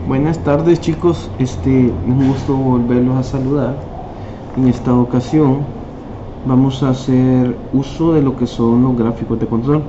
Buenas tardes, chicos, es un gusto volverlos a saludar. En esta ocasión vamos a hacer uso de lo que son los gráficos de control.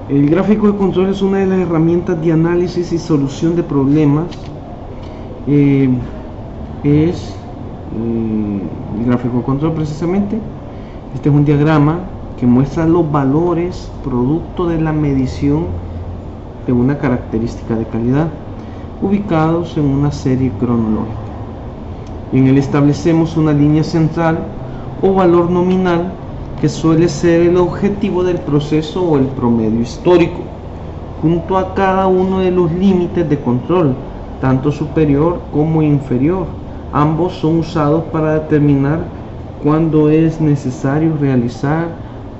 El gráfico de control es una de las herramientas de análisis y solución de problemas. El gráfico de control, precisamente, este es un diagrama que muestra los valores producto de la medición de una característica de calidad, ubicados en una serie cronológica. En él establecemos una línea central o valor nominal que suele ser el objetivo del proceso o el promedio histórico, junto a cada uno de los límites de control, tanto superior como inferior. Ambos son usados para determinar cuándo es necesario realizar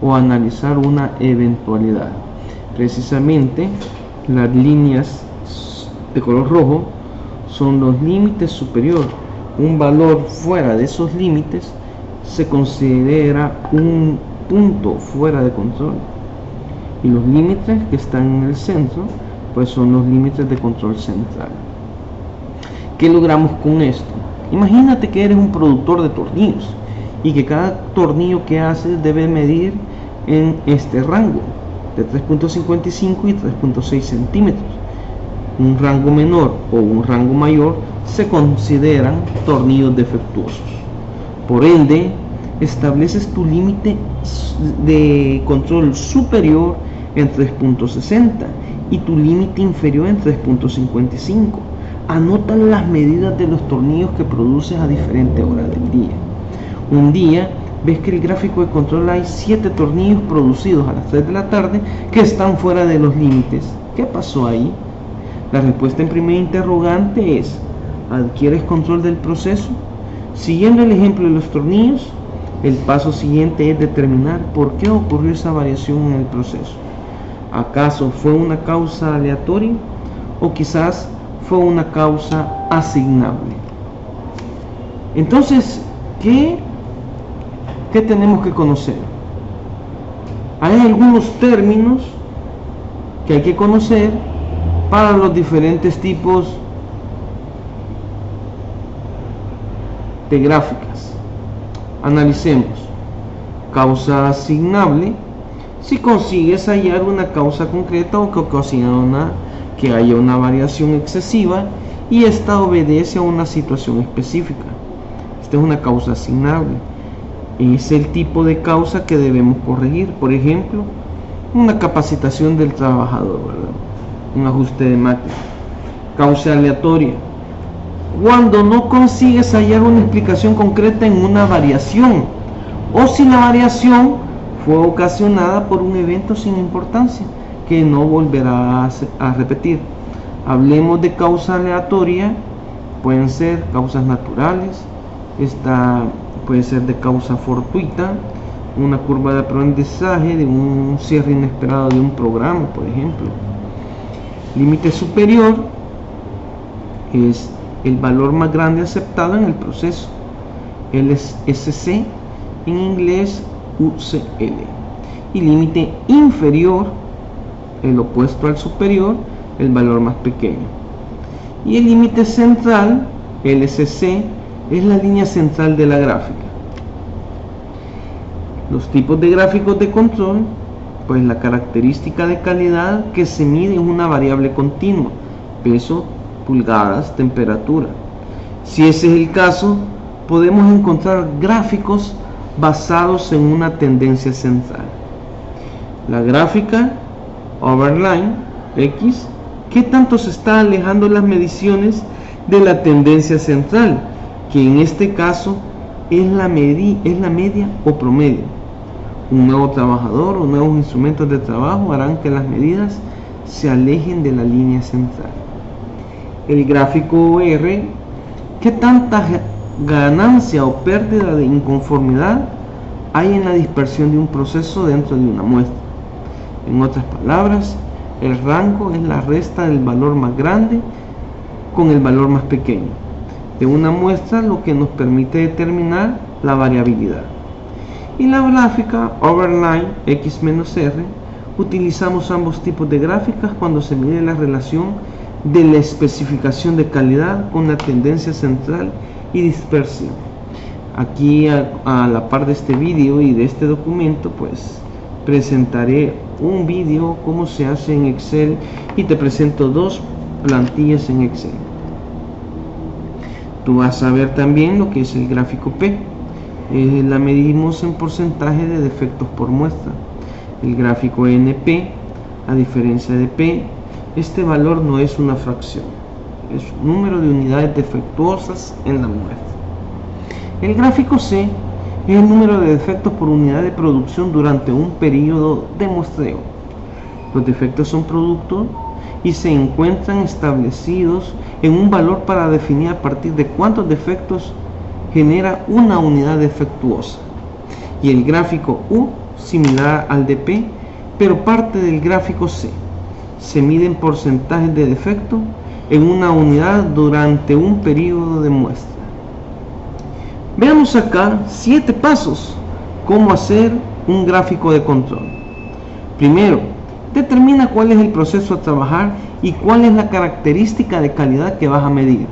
o analizar una eventualidad. Precisamente, las líneas de color rojo son los límites superior. Un valor fuera de esos límites se considera un punto fuera de control, y los límites que están en el centro pues son los límites de control central. ¿Qué logramos con esto? Imagínate que eres un productor de tornillos y que cada tornillo que haces debe medir en este rango de 3.55 y 3.6 centímetros. Un rango menor o un rango mayor se consideran tornillos defectuosos. Por ende, estableces tu límite de control superior en 3.60 y tu límite inferior en 3.55. Anota las medidas de los tornillos que produces a diferentes horas del día. Un día ves que el gráfico de control hay 7 tornillos producidos a las 3 de la tarde que están fuera de los límites. ¿Qué pasó ahí? La respuesta en primera interrogante es: ¿adquieres control del proceso? Siguiendo el ejemplo de los tornillos, el paso siguiente es determinar por qué ocurrió esa variación en el proceso. ¿Acaso fue una causa aleatoria o quizás fue una causa asignable? Entonces, ¿qué tenemos que conocer? Hay algunos términos que hay que conocer para los diferentes tipos de gráficas. Analicemos. Causa asignable: si consigues hallar una causa concreta o que ocasiona que haya una variación excesiva y esta obedece a una situación específica. Esta es una causa asignable. Es el tipo de causa que debemos corregir. Por ejemplo, una capacitación del trabajador, ¿verdad? Un ajuste de máquina. Causa aleatoria: cuando no consigues hallar una explicación concreta en una variación, o si la variación fue ocasionada por un evento sin importancia que no volverá a repetir. Hablemos de causa aleatoria. Pueden ser causas naturales, esta puede ser de causa fortuita, una curva de aprendizaje de un cierre inesperado de un programa, por ejemplo. Límite superior es el valor más grande aceptado en el proceso. LSC, en inglés UCL. Y límite inferior, el opuesto al superior, el valor más pequeño. Y el límite central, LCC, es la línea central de la gráfica. Los tipos de gráficos de control: pues la característica de calidad que se mide es una variable continua: peso, pulgadas, temperatura. Si ese es el caso, podemos encontrar gráficos basados en una tendencia central. La gráfica overline X: ¿qué tanto se está alejando las mediciones de la tendencia central, que en este caso es la media o promedio? Un nuevo trabajador o nuevos instrumentos de trabajo harán que las medidas se alejen de la línea central. El gráfico R: ¿qué tanta ganancia o pérdida de inconformidad hay en la dispersión de un proceso dentro de una muestra? En otras palabras, el rango es la resta del valor más grande con el valor más pequeño de una muestra, lo que nos permite determinar la variabilidad. Y la gráfica overline X-R: utilizamos ambos tipos de gráficas cuando se mide la relación de la especificación de calidad con la tendencia central y dispersión. Aquí a la par de este vídeo y de este documento, pues presentaré un vídeo cómo se hace en Excel y te presento dos plantillas en Excel. Tú vas a ver también lo que es el gráfico P. La medimos en porcentaje de defectos por muestra. El gráfico NP, a diferencia de P, este valor no es una fracción, es un número de unidades defectuosas en la muestra. El gráfico C es el número de defectos por unidad de producción durante un periodo de muestreo. Los defectos son productos y se encuentran establecidos en un valor para definir a partir de cuántos defectos genera una unidad defectuosa. Y el gráfico U, similar al de P, pero parte del gráfico C. Se miden porcentajes de defecto en una unidad durante un periodo de muestra. Veamos acá 7 pasos cómo hacer un gráfico de control. Primero, determina cuál es el proceso a trabajar y cuál es la característica de calidad que vas a medir: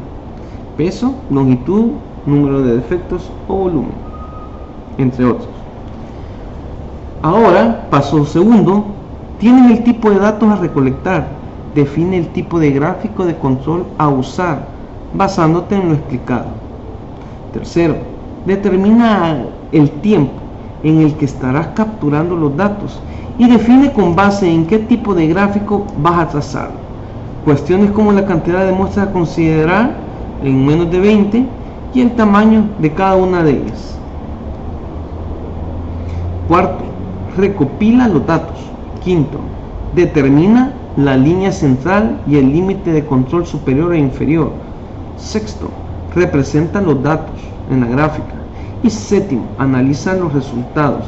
peso, longitud, número de defectos o volumen, entre otros. Ahora, paso segundo, tienes el tipo de datos a recolectar. Define el tipo de gráfico de control a usar basándote en lo explicado. Tercero, determina el tiempo en el que estarás capturando los datos y define con base en qué tipo de gráfico vas a trazarlo. Cuestiones como la cantidad de muestras a considerar en menos de 20 y el tamaño de cada una de ellas. Cuarto, recopila los datos. Quinto, determina la línea central y el límite de control superior e inferior. Sexto, representa los datos en la gráfica. Y séptimo, analiza los resultados,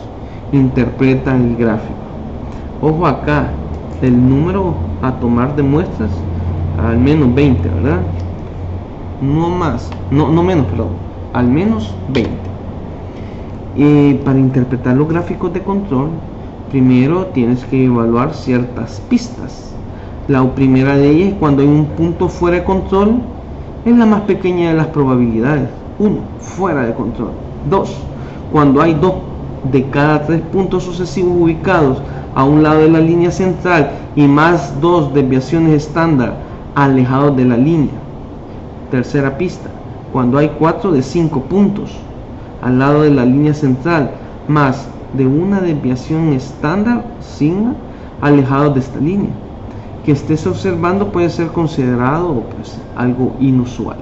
interpreta el gráfico. Ojo acá, el número a tomar de muestras, al menos 20, ¿verdad? No más, no menos, perdón, al menos 20. Para interpretar los gráficos de control, primero tienes que evaluar ciertas pistas. La primera de ellas es cuando hay un punto fuera de control, es la más pequeña de las probabilidades. 1, fuera de control. 2, cuando hay 2 de cada 3 puntos sucesivos ubicados a un lado de la línea central y más 2 desviaciones estándar alejados de la línea. Tercera pista, cuando hay 4 de 5 puntos al lado de la línea central más de una desviación estándar sigma alejados de esta línea. Que estés observando puede ser considerado pues algo inusual.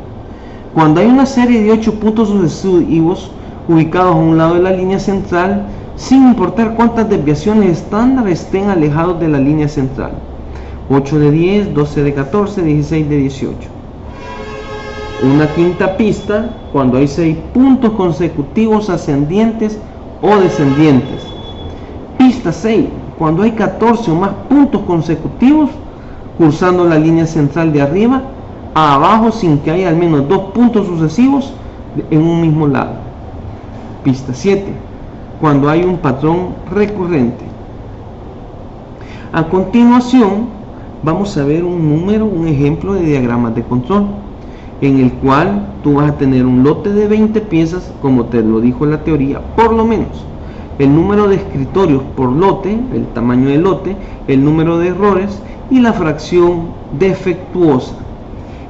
Cuando hay una serie de 8 puntos sucesivos ubicados a un lado de la línea central, sin importar cuántas desviaciones estándar estén alejados de la línea central: 8 de 10, 12 de 14, 16 de 18. Una quinta pista, cuando hay 6 puntos consecutivos ascendientes o descendientes. Pista 6, cuando hay 14 o más puntos consecutivos cruzando la línea central de arriba a abajo sin que haya al menos 2 puntos sucesivos en un mismo lado. Pista 7, cuando hay un patrón recurrente. A continuación vamos a ver un ejemplo de diagramas de control, en el cual tú vas a tener un lote de 20 piezas, como te lo dijo la teoría, por lo menos. El número de escritorios por lote, el tamaño del lote, el número de errores y la fracción defectuosa.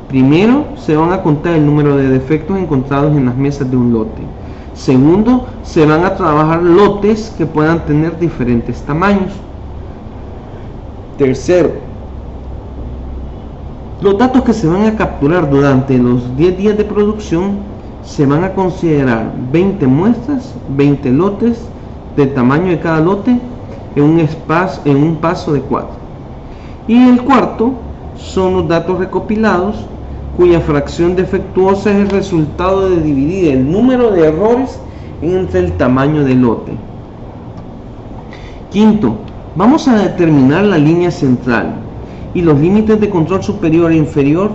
Primero, se van a contar el número de defectos encontrados en las mesas de un lote. Segundo, se van a trabajar lotes que puedan tener diferentes tamaños. Tercero, los datos que se van a capturar durante los 10 días de producción se van a considerar 20 muestras, 20 lotes de tamaño de cada lote en un paso de 4. Y el cuarto son los datos recopilados cuya fracción defectuosa es el resultado de dividir el número de errores entre el tamaño del lote. Quinto, vamos a determinar la línea central y los límites de control superior e inferior.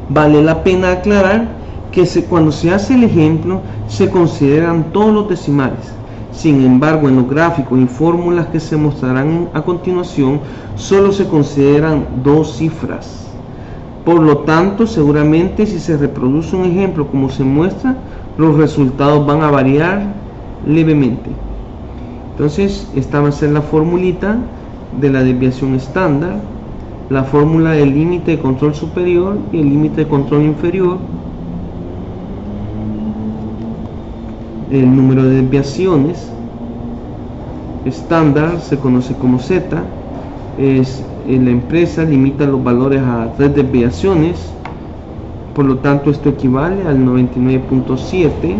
Vale la pena aclarar que cuando se hace el ejemplo se consideran todos los decimales. Sin embargo, en los gráficos y fórmulas que se mostrarán a continuación, solo se consideran 2 cifras. Por lo tanto, seguramente si se reproduce un ejemplo como se muestra, los resultados van a variar levemente. Entonces, esta va a ser la formulita de la desviación estándar, la fórmula del límite de control superior y el límite de control inferior, el número de desviaciones estándar se conoce como Z, la empresa limita los valores a 3 desviaciones, por lo tanto esto equivale al 99.7.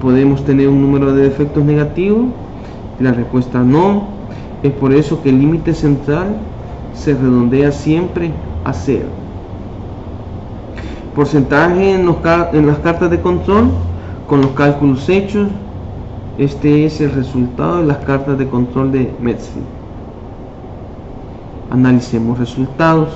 Podemos tener un número de defectos negativo. La respuesta no. Es por eso que el límite central se redondea siempre a 0. Porcentaje en las cartas de control con los cálculos hechos. Este es el resultado de las cartas de control de Metfield. Analicemos resultados.